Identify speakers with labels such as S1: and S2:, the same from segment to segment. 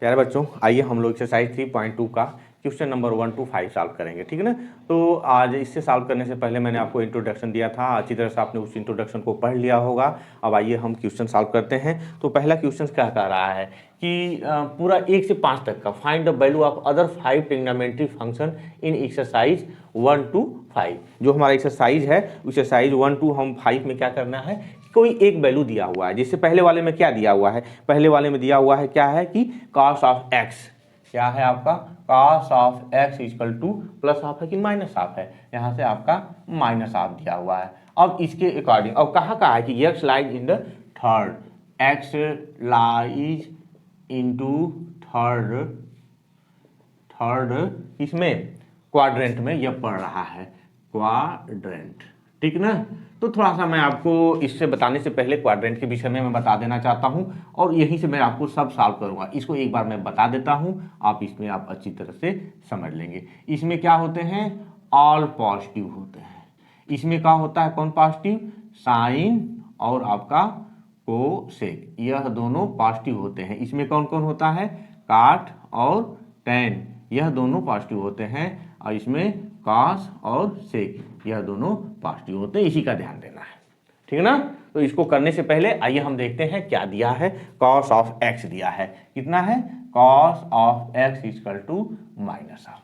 S1: प्यारे बच्चों, आइए हम लोग एक्सरसाइज 3.2 का क्वेश्चन नंबर 1 to 5 सॉल्व करेंगे। ठीक है ना। तो आज इससे सॉल्व करने से पहले मैंने आपको इंट्रोडक्शन दिया था, अच्छी तरह से आपने उस इंट्रोडक्शन को पढ़ लिया होगा। अब आइए हम क्वेश्चन सॉल्व करते हैं। तो पहला क्वेश्चन क्या कह रहा है कि पूरा 1 से 5 तक का find the value of other 5 trigonometry function in exercise 1 to 5। जो हमारा एक्सरसाइज है, एक्सरसाइज 1 to हम 5 में क्या करना है, कोई एक वैल्यू दिया हुआ है। जिससे पहले वाले में क्या दिया हुआ है, पहले वाले में दिया हुआ है क्या है कि cos ऑफ x, क्या है आपका cos of x equal to plus half है कि माइनस हाफ है, यहाँ से आपका माइनस हाफ दिया हुआ है। अब इसके अकॉर्डिंग अब कहाँ है कि x lies in the third, x lies into third इसमें क्वाड्रेंट में यह पढ़ रहा है, क्वाड्रेंट। ठीक ना। तो थोड़ा सा मैं आपको इससे बताने से पहले क्वाड्रेंट के विषय में मैं बता देना चाहता हूं और यहीं से मैं आपको सब सॉल्व करूंगा। इसको एक बार मैं बता देता हूं, आप इसमें आप अच्छी तरह से समझ लेंगे। इसमें क्या होते हैं, ऑल पॉजिटिव होते हैं। इसमें क्या होता है, कौन पॉजिटिव, साइन और आपका कोसेक, यह दोनों पॉजिटिव होते हैं। इसमें कौन कौन होता है, काट और टेन, यह दोनों पॉजिटिव होते हैं। और इसमें कॉस और सेक, यह दोनों पॉजिटिव होते हैं। इसी का ध्यान देना है, ठीक है ना। तो इसको करने से पहले आइए हम देखते हैं क्या दिया है। cos ऑफ x दिया है, कितना है, cos of x equal to minus half.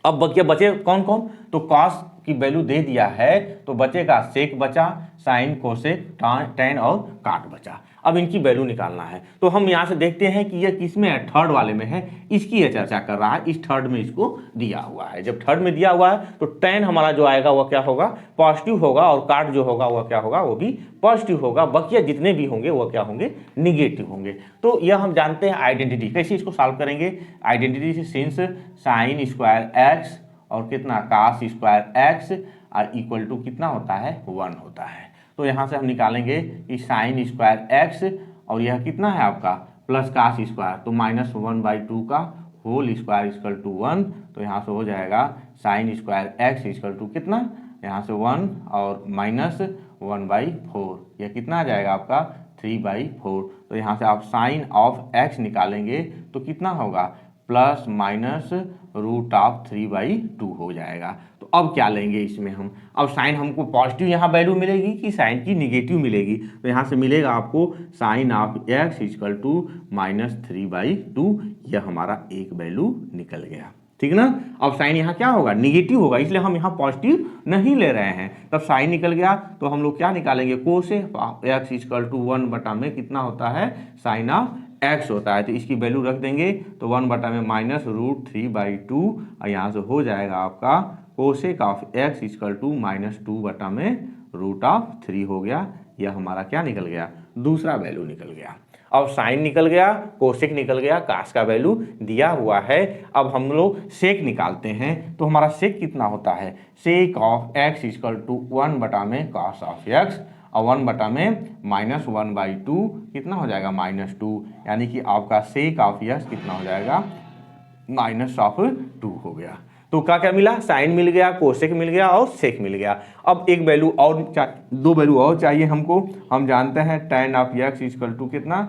S1: अब बचे कौन कौन, तो cos की वैल्यू दे दिया है, तो बचेगा सेक बचा, साइन कोसेक टेन और काट बचा। अब इनकी वैल्यू निकालना है। तो हम यहाँ से देखते हैं कि यह किसमें है, थर्ड वाले में है, इसकी यह चर्चा कर रहा है। इस थर्ड में इसको दिया हुआ है। जब थर्ड में दिया हुआ है तो टेन हमारा जो आएगा वह क्या होगा, पॉजिटिव होगा, और काट जो होगा वह क्या होगा, वो भी पॉजिटिव होगा। बकिया जितने भी होंगे वह क्या होंगे, निगेटिव होंगे। तो यह हम जानते हैं आइडेंटिटी। कैसे इसको सॉल्व करेंगे, आइडेंटिटी से सिंस साइन स्क्वायर एक्स और कितना cos स्क्वायर एक्स और इक्वल टू कितना होता है, 1 होता है। तो यहाँ से हम निकालेंगे कि साइन स्क्वायर एक्स और यह कितना है आपका प्लस cos स्क्वायर, तो -1/2 का होल स्क्वायर इक्वल टू 1। तो यहाँ से हो जाएगा sine square x equal to कितना, यहाँ से 1 और -1/4, यह कितना आ जाएगा आपका 3/4। तो यहाँ से आप साइन ऑफ एक्स निकालेंगे तो कितना होगा, प्लस माइनस √3/2 हो जाएगा। तो अब क्या लेंगे इसमें हम, अब साइन हमको पॉजिटिव यहाँ वैल्यू मिलेगी कि साइन की निगेटिव मिलेगी, तो यहाँ से मिलेगा आपको sine of x equal to -3/2, यह हमारा एक वैल्यू निकल गया। ठीक ना। अब साइन यहाँ क्या होगा, निगेटिव होगा, इसलिए हम यहाँ पॉजिटिव नहीं ले रहे हैं। तब साइन निकल गया तो हम लोग क्या निकालेंगे, कोसेक एक्स इक्वल टू 1 बटा में कितना होता है, साइन ऑफ एक्स होता है। तो इसकी वैल्यू रख देंगे तो 1 बटा में -√3/2 और यहाँ से हो जाएगा आपका cosec of x equal to -2 बटा में √3 हो गया। यह हमारा क्या निकल गया, दूसरा वैल्यू निकल गया। अब साइन निकल गया, कोसेक निकल गया, कास का वैल्यू दिया हुआ है। अब हम लोग सेक निकालते हैं। तो हमारा सेक कितना होता है, sec of x equal to 1 बटा में कॉस ऑफ एक्स और 1 बटा में -1/2 कितना हो जाएगा, -2, यानी कि आपका सेक ऑफ एक्स कितना हो जाएगा, -2 हो गया। तो क्या क्या मिला, साइन मिल गया, कोसेक मिल गया और सेक मिल गया। अब एक वैल्यू और, दो वैल्यू और चाहिए हमको। हम जानते हैं tan of x equal to कितना,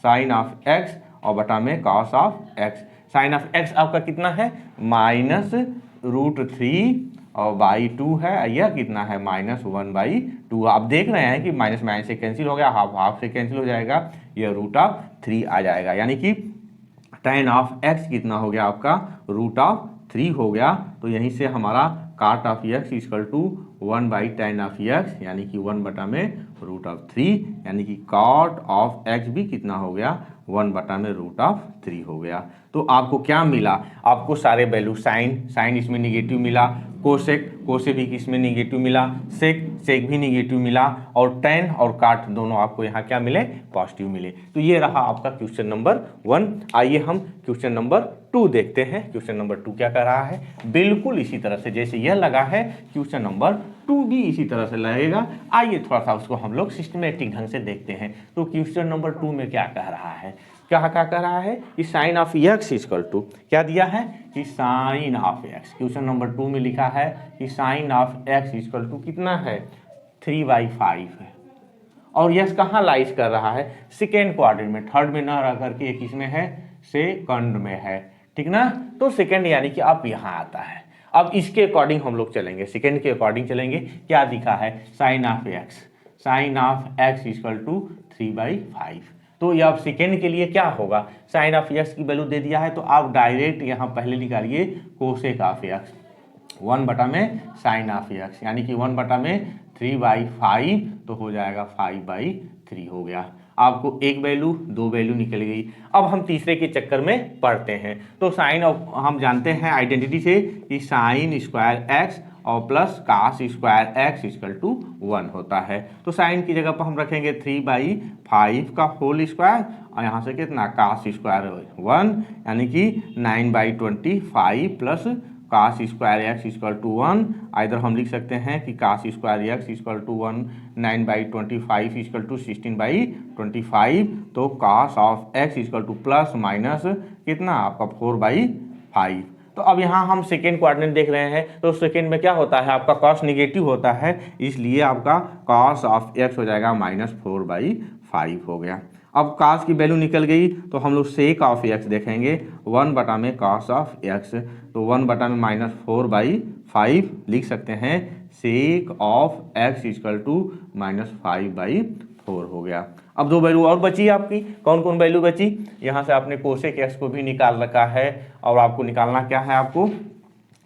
S1: साइन ऑफ एक्स और बटा में cos of x. Sine of x आपका कितना है, -√3 और /2 है, यह कितना है -1/2। आप देख रहे हैं कि माइनस माइनस से कैंसिल हो गया, हाफ से कैंसिल हो जाएगा, यह √3 आ जाएगा। यानी कि tan ऑफ एक्स कितना हो गया आपका, √3 हो गया। तो यहीं से हमारा cot of x equal to 1/tan of x, यानी कि 1 बटा में √3, यानी कि कॉट ऑफ एक्स भी कितना हो गया, 1 बटा में √3 हो गया। तो आपको क्या मिला, आपको सारे वैल्यू, साइन इसमें निगेटिव मिला, कोसेक भी किसमें निगेटिव मिला, सेक भी निगेटिव मिला, और टेन और काट दोनों आपको यहाँ क्या मिले, पॉजिटिव मिले। तो ये रहा आपका क्वेश्चन नंबर 1। आइए हम क्वेश्चन नंबर 2 देखते हैं। क्वेश्चन नंबर 2 क्या कर रहा है, बिल्कुल इसी तरह से जैसे यह लगा है, क्वेश्चन नंबर 2 भी इसी तरह से लगेगा। आइए थोड़ा सा उसको हम लोग सिस्टमेटिक ढंग से देखते हैं। तो क्वेश्चन नंबर 2 में क्या कह रहा है, क्या कह रहा है कि sine of x equal to, क्या दिया है कि sine of x, question number 2 में लिखा है कि sine of x equal to कितना है, 3/5 है। और यस कहाँ लाइज कर रहा है, सेकेंड क्वाड्रेंट में, थर्ड में ना रह करके एक इसमें है, सेकंड में है, ठीक ना। तो सेकंड यानी कि अब यहाँ आता है। अब इसके अकॉर्डिंग हम लोग चलेंगे, सेकंड के अकॉर्डिंग चलेंगे। क्या दिखा है, sine of x equal to 3/5। तो ये अब सेकेंड के लिए क्या होगा, साइन ऑफ एक्स की वैल्यू दे दिया है तो आप डायरेक्ट यहाँ पहले निकालिए कोसेक ऑफ एक्स, 1 बटा में साइन ऑफ एक्स, यानी कि 1 बटा में 3/5 तो हो जाएगा 5/3 हो गया। आपको एक वैल्यू, दो वैल्यू निकल गई। अब हम तीसरे के चक्कर में पढ़ते हैं। तो साइन ऑफ, हम जानते हैं आइडेंटिटी से कि साइन स्क्वायर एक्स और plus cos square x equal to 1 होता है। तो साइन की जगह पर हम रखेंगे 3/5 का होल स्क्वायर और यहाँ से कितना कास स्क्वायर 1, यानी कि 9/25 plus cos square x equal to 1। इधर हम लिख सकते हैं कि cos square x equal to 1, 9/25 equal to 16/25। तो cos of x equal to plus minus कितना आपका 4/5। तो अब यहाँ हम सेकेंड क्वाड्रेंट देख रहे हैं, तो सेकेंड में क्या होता है, आपका कॉस निगेटिव होता है, इसलिए आपका कॉस ऑफ एक्स हो जाएगा -4/5 हो गया। अब कास की वैल्यू निकल गई तो हम लोग सेक ऑफ एक्स देखेंगे, 1 बटा में कॉस ऑफ एक्स, तो 1 बटा में -4/5 लिख सकते हैं। Sec of x equal to -5/4 हो गया। अब दो वैल्यू और बची आपकी, कौन कौन वैल्यू बची, यहाँ से आपने कोसेक एक्स को भी निकाल रखा है और आपको निकालना क्या है, आपको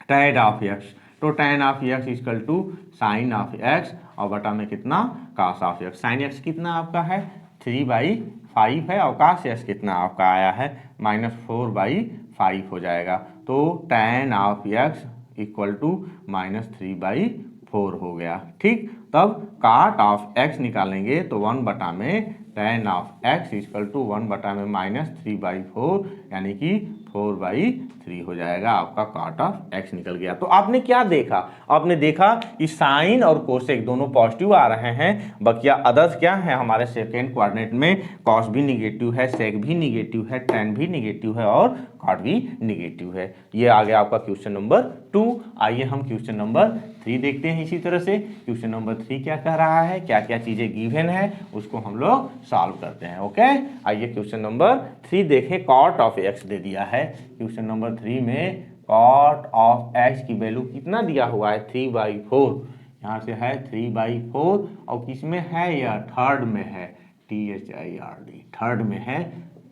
S1: टैन ऑफ एक्स। तो tan of x equal to sine of x और बटा में कितना cos of x. Sine x कितना आपका है 3/5 है और कास एक्स कितना आपका आया है -4/5 हो जाएगा। तो tan of x equal to -3/4 हो गया, ठीक। तब काट ऑफ एक्स निकालेंगे तो 1 बटा में tan of x equal to 1 बटा में -3/4, यानी कि 4/3 हो जाएगा। आपका काट ऑफ एक्स निकल गया। तो आपने क्या देखा, आपने देखा कि साइन और कोसेक दोनों पॉजिटिव आ रहे हैं, बकिया अदर्स क्या है हमारे सेकेंड क्वाड्रेंट में, कॉस भी निगेटिव है, सेक भी निगेटिव है, टैन भी निगेटिव है और कॉट भी निगेटिव है। ये आ गया आपका क्वेश्चन नंबर 2। आइए हम क्वेश्चन नंबर 3 देखते हैं। इसी तरह से क्वेश्चन नंबर 3 क्या कह रहा है, क्या क्या चीजें गिवन है उसको हम लोग सॉल्व करते हैं। ओके, आइए क्वेश्चन नंबर 3 देखें। कॉट ऑफ एक्स दे दिया है क्वेश्चन नंबर 3 में, कॉट ऑफ एक्स की वैल्यू कितना दिया हुआ है 3/4, यहाँ से है 3/4 और किस में है, यह थर्ड में है, THIRD थर्ड में है।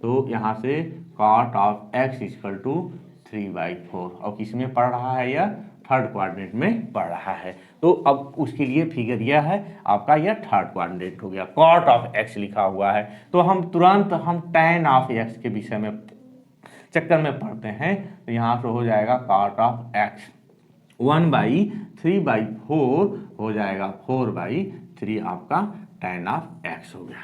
S1: तो यहाँ से cot of x equal to 3/4 और किस में पढ़ रहा है, यह थर्ड क्वाड्रेंट में पढ़ रहा है। तो अब उसके लिए फिगर यह है आपका, यह थर्ड क्वाड्रेंट हो गया, कॉट ऑफ एक्स लिखा हुआ है। तो हम तुरंत हम टैन ऑफ एक्स के विषय में चक्कर में पढ़ते हैं। तो यहाँ से हो जाएगा कॉट ऑफ एक्स 1/3/4 हो जाएगा 4/3 आपका टैन ऑफ एक्स हो गया।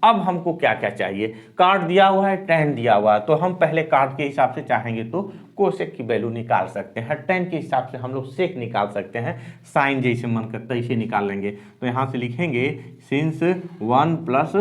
S1: अब हमको क्या क्या चाहिए, काट दिया हुआ है, टैन दिया हुआ है, तो हम पहले काट के हिसाब से चाहेंगे तो कोसेक की वैल्यू निकाल सकते हैं, टैन के हिसाब से हम लोग सेक निकाल सकते हैं, साइन जैसे मन करता है इसे निकाल लेंगे। तो यहाँ से लिखेंगे since 1 plus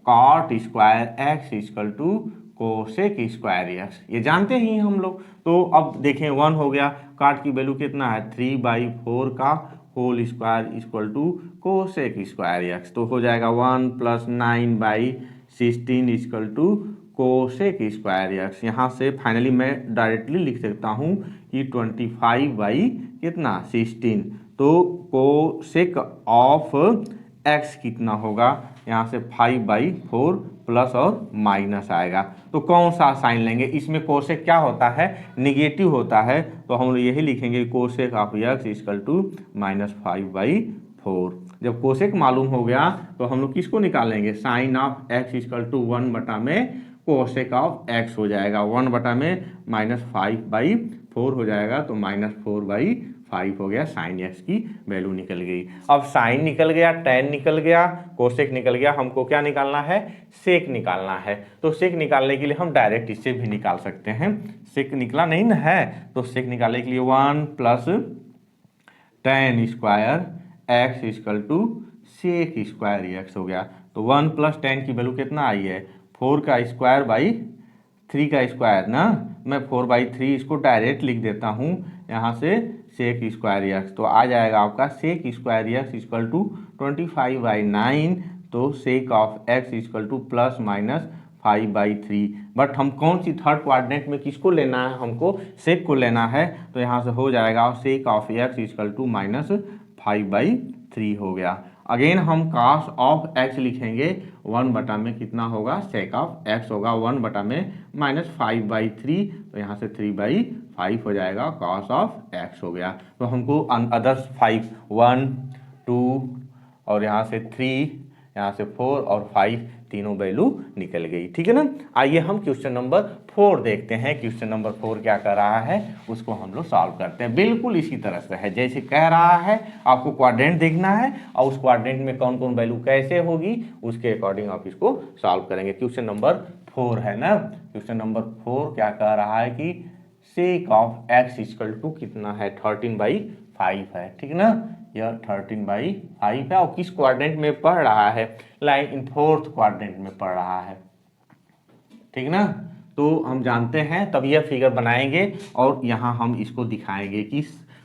S1: cot square x equal to cosec square x, ये जानते ही हम लोग। तो अब देखें 1 हो गया, काट की वैल्यू कितना है 3/4 का whole square equal to cosec square x, तो हो जाएगा 1 + 9/16 equal to cosec square x. यहाँ से फाइनली मैं डायरेक्टली लिख सकता हूँ कि 25/16, तो कोसेक ऑफ एक्स कितना होगा, यहाँ से 5/4 प्लस और माइनस आएगा। तो कौन सा साइन लेंगे, इसमें कोसेक क्या होता है, निगेटिव होता है, तो हम लोग यही लिखेंगे cosec of x equal to -5/4। जब कोसेक मालूम हो गया तो हम लोग किसको निकालेंगे, sine of x equal to 1 बटा में कोसेक ऑफ एक्स हो जाएगा, 1 बटा में -5/4 हो जाएगा, तो -4/5 हो गया, साइन एक्स की वैल्यू निकल गई। अब साइन निकल गया, टैन निकल गया, कोसेक निकल गया, हमको क्या निकालना है, सेक निकालना है। तो सेक निकालने के लिए हम डायरेक्ट इससे भी निकाल सकते हैं, सेक निकला नहीं ना है, तो सेक निकालने के लिए 1 + tan square x equal to sec square x हो गया। तो 1 + टैन की वैल्यू कितना आई है, 4 का स्क्वायर बाई 3 का स्क्वायर ना, मैं 4/3 इसको डायरेक्ट लिख देता हूँ, यहाँ से सेक स्क्वायर एक्स, तो आ जाएगा आपका sec square x equal to 25/9, तो sec of x equal to +- 5/3, but हम कौन सी थर्ड क्वाड्रेंट में किसको लेना है, हमको सेक को लेना है। तो यहाँ से हो जाएगा sec of x equal to -5/3 हो गया। अगेन हम cos ऑफ एक्स लिखेंगे 1 बटा में कितना होगा, सेक ऑफ एक्स होगा 1 बटा में -5/3, तो यहाँ से 3/5 हो जाएगा, cos ऑफ एक्स हो गया। तो हमको अदर्स 5 1 2 और यहाँ से 3 यहाँ से 4 और 5 तीनों वैल्यू निकल गई, ठीक है ना। आइए हम क्वेश्चन नंबर 4 देखते हैं। क्वेश्चन नंबर 4 क्या कर रहा है उसको हम लोग सॉल्व करते हैं। बिल्कुल इसी तरह से है जैसे कह रहा है, आपको क्वाड्रेंट देखना है और उस क्वाड्रेंट में कौन कौन वैल्यू कैसे होगी उसके अकॉर्डिंग आप इसको सॉल्व करेंगे। क्वेश्चन नंबर 4 है ना। क्वेश्चन नंबर 4 क्या कह रहा है कि sec of x equal to कितना है, 13/5 है, ठीक ना। यह 13/5 है और किस क्वाड्रेंट में पढ़ रहा है, लाइक इन फोर्थ क्वाड्रेंट में पढ़ रहा है, ठीक ना। तो हम जानते हैं तब यह फिगर बनाएंगे और यहाँ हम इसको दिखाएंगे कि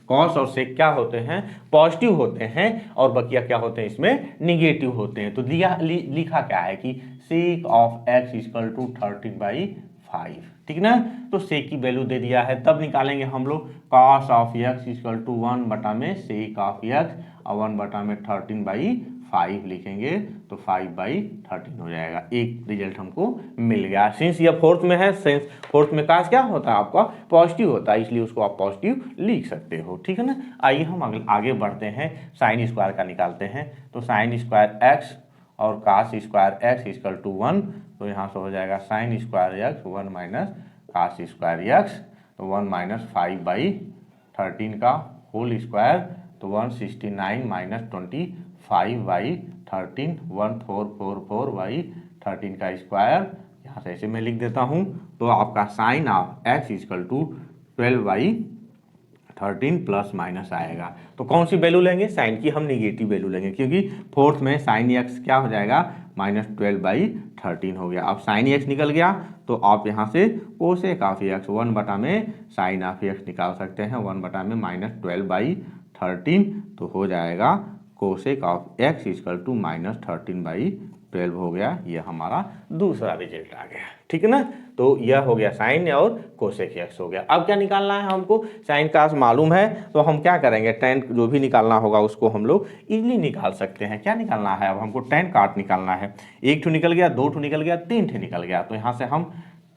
S1: कॉस और सेक क्या होते हैं, पॉजिटिव होते हैं और बकिया क्या होते हैं इसमें निगेटिव होते हैं। तो लिखा क्या है कि sec of x equal to 13/5, ठीक ना। तो सेक की वैल्यू दे दिया है, तब निकालेंगे हम लोग cos of x equal to 1 बटा में सेक ऑफ एक्स और 1 बटा में 13/5 लिखेंगे तो 5/13 हो जाएगा। एक रिजल्ट हमको मिल गया। सिंस यह फोर्थ में है, सिंस फोर्थ में कास क्या होता है आपका पॉजिटिव होता है, इसलिए उसको आप पॉजिटिव लिख सकते हो, ठीक है ना। आइए हम आगे बढ़ते हैं, साइन स्क्वायर का निकालते हैं। तो साइन स्क्वायर एक्स और cos square x equal to 1, तो यहाँ से हो जाएगा sine square x 1 minus cos square x, तो 1 माइनस 5/13 का होल स्क्वायर, तो 169 माइनस 25/13, 1444/13 का स्क्वायर। यहाँ से ऐसे मैं लिख देता हूँ। तो आपका sine of x equal to 12/13 plus minus आएगा। तो कौन सी वैल्यू लेंगे, साइन की हम निगेटिव वैल्यू लेंगे, क्योंकि फोर्थ में साइन एक्स क्या हो जाएगा -12/13 हो गया। अब साइन एक्स निकल गया तो आप यहाँ से कोसेक ऑफ एक्स 1 बटा में साइन ऑफ एक्स निकाल सकते हैं, 1 बटा में -12/13, तो हो जाएगा cosec of x equal to -13/12 हो गया। ये हमारा दूसरा रिजल्ट आ गया, ठीक है ना। तो यह हो गया साइन और कोसेक एक्स हो गया। अब क्या निकालना है हमको, साइन कास मालूम है तो हम क्या करेंगे, टेन जो भी निकालना होगा उसको हम लोग इजीली निकाल सकते हैं। क्या निकालना है, अब हमको टेन काट निकालना है। एक ठो निकल गया, दो ठो निकल गया, तीन ठो निकल गया, तो यहाँ से हम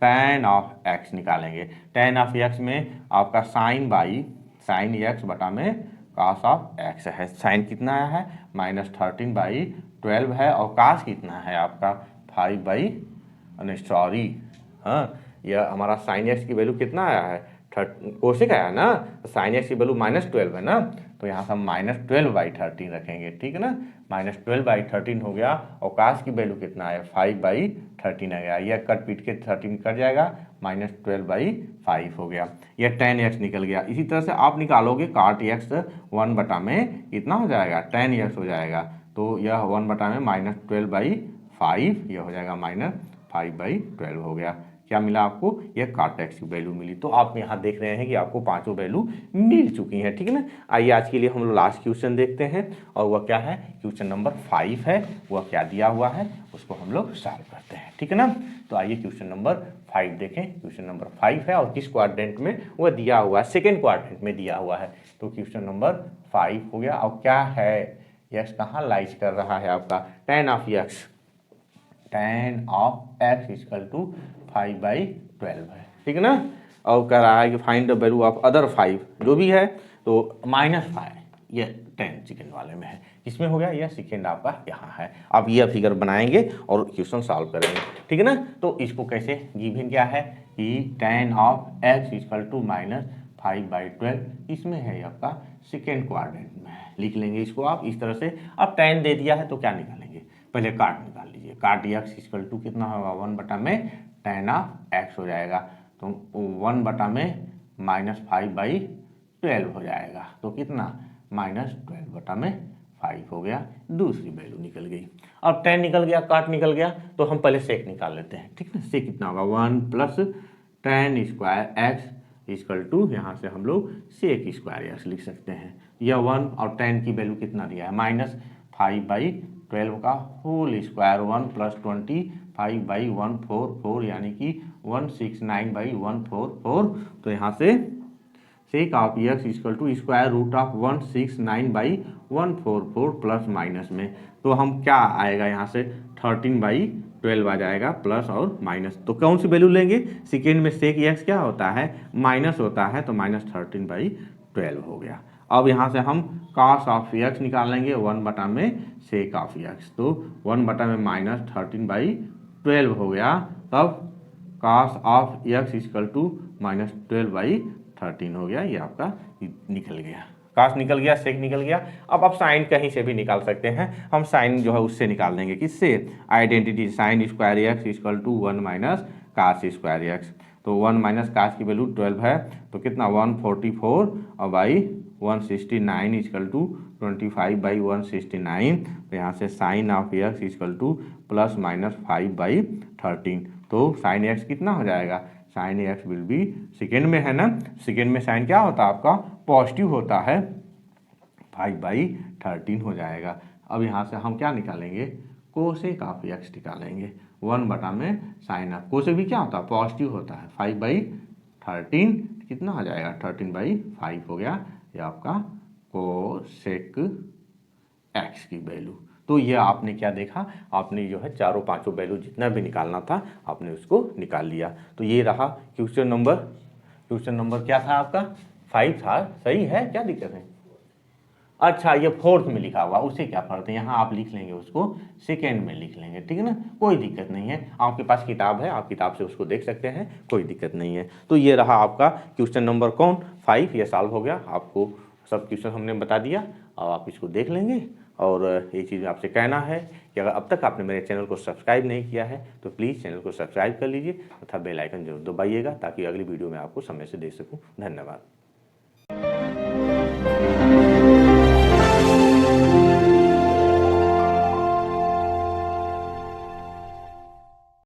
S1: टेन ऑफ एक्स निकालेंगे। टेन ऑफ एक्स में आपका साइन बाई साइन एक्स बटा में कास ऑफ एक्स है। साइन कितना है -13/12 है और कास कितना है आपका 5 हाँ, यह हमारा साइन एक्स की वैल्यू कितना आया है, कोसेक आया ना, तो साइन एक्स की वैल्यू -12 है ना, तो यहाँ से हम -12/13 रखेंगे, ठीक है ना। -12/13 हो गया और कास की वैल्यू कितना है 5/13 आ गया। यह कट पीट के 13 कट जाएगा, -12/5 हो गया। यह tan x निकल गया। इसी तरह से आप निकालोगे काट x 1 बटा में कितना हो जाएगा, tan x हो जाएगा। तो यह 1 बटा में -12/5, यह हो जाएगा -5/12 हो गया। क्या मिला आपको, यह काट एक्स की वैल्यू मिली। तो आप यहाँ देख रहे हैं कि आपको पांचों वैल्यू मिल चुकी हैं, ठीक है ना। आइए आज के लिए हम लोग लास्ट क्वेश्चन देखते हैं और वह क्या है, क्वेश्चन नंबर 5 है। वह क्या दिया हुआ है उसको हम लोग सॉल्व करते हैं, ठीक है ना। तो आइए क्वेश्चन नंबर 5 देखें। क्वेश्चन नंबर 5 है और किस क्वाड्रेंट में वह दिया हुआ है, सेकेंड क्वाड्रेंट में दिया हुआ है। तो क्वेश्चन नंबर 5 हो गया और क्या है, एक्स कहाँ लाइज कर रहा है आपका, tan of x equal to 5/12 है, ठीक है ना। और कह रहा है कि find the value of other 5 जो भी है, तो -5 ये 10 सेकेंड वाले में है, इसमें हो गया, यह सेकेंड आपका यहाँ है। आप यह फिगर बनाएंगे और क्वेश्चन सॉल्व करेंगे, ठीक है ना। तो इसको कैसे, गिवन क्या है कि tan of x equal to -5/12, इसमें है आपका सेकेंड क्वाड्रेंट में है। लिख लेंगे इसको आप इस तरह से। अब tan दे दिया है तो क्या निकालेंगे, पहले काट निकाल लीजिए। काट एक्स इक्वल टू कितना होगा, 1 बटा में tan ऑफ एक्स हो जाएगा, तो 1 बटा में -5/12 हो जाएगा, तो कितना -12 बटा में 5 हो गया। दूसरी वैल्यू निकल गई। अब tan निकल गया, काट निकल गया, तो हम पहले सेक निकाल लेते हैं, ठीक है ना। सेक कितना होगा, 1 plus tan square x equal to, यहाँ से हम लोग सेक स्क्वायर एक्स लिख सकते हैं। यह 1 और tan की वैल्यू कितना दिया है, -5/12 का होल स्क्वायर, 1 + 25/144 यानी कि 169/144। तो यहाँ से sec of x equal to square root of 169/144 plus minus में, तो हम क्या आएगा यहाँ से 13/12 आ जाएगा, प्लस और माइनस। तो कौन सी वैल्यू लेंगे, सेकेंड में sec x क्या होता है, माइनस होता है, तो -13/12 हो गया। अब यहाँ से हम cos ऑफ x निकालेंगे 1 में sec ऑफ x, तो 1 में -13/12 हो गया, तब cos of x equal to -12/13 हो गया। ये आपका निकल गया, cos निकल गया, sec निकल गया। अब आप साइन कहीं से भी निकाल सकते हैं, हम साइन जो है उससे निकाल देंगे, किससे, identity sine square x equal to 1 minus cos square x। तो 1 माइनस cos की वैल्यू 12 है, तो कितना 144 और बाई 169 इक्वल टू 25/169। तो यहाँ से sine of x equal to plus minus 5/13। तो साइन x कितना हो जाएगा, sine x will be, second में है ना, सेकेंड में साइन क्या होता है आपका, पॉजिटिव होता है, 5/13 हो जाएगा। अब यहाँ से हम क्या निकालेंगे, कोसेक ऑफ एक्स निकालेंगे 1 में साइन ऑफ, कोसेक भी क्या होता है, पॉजिटिव होता है, 5/13 कितना हो जाएगा 13/5 हो गया। ये आपका कोसेक एक्स की वैल्यू। तो ये आपने क्या देखा, आपने जो है चारों पांचों वैल्यू जितना भी निकालना था आपने उसको निकाल लिया। तो ये रहा क्वेश्चन नंबर, क्वेश्चन नंबर क्या था आपका 5 था, सही है, क्या दिक्कत है। अच्छा ये फोर्थ में लिखा हुआ, उसे क्या पढ़ते हैं, यहाँ आप लिख लेंगे उसको सेकेंड में लिख लेंगे, ठीक है ना, कोई दिक्कत नहीं है। आपके पास किताब है, आप किताब से उसको देख सकते हैं, कोई दिक्कत नहीं है। तो ये रहा आपका क्वेश्चन नंबर 5, ये सॉल्व हो गया। आपको सब क्वेश्चन हमने बता दिया, और आप इसको देख लेंगे। और ये चीज़ आपसे कहना है कि अगर अब तक आपने मेरे चैनल को सब्सक्राइब नहीं किया है तो प्लीज़ चैनल को सब्सक्राइब कर लीजिए तथा बेल आइकन जरूर दबाइएगा, ताकि अगली वीडियो में आपको समय से दे सकूं। धन्यवाद।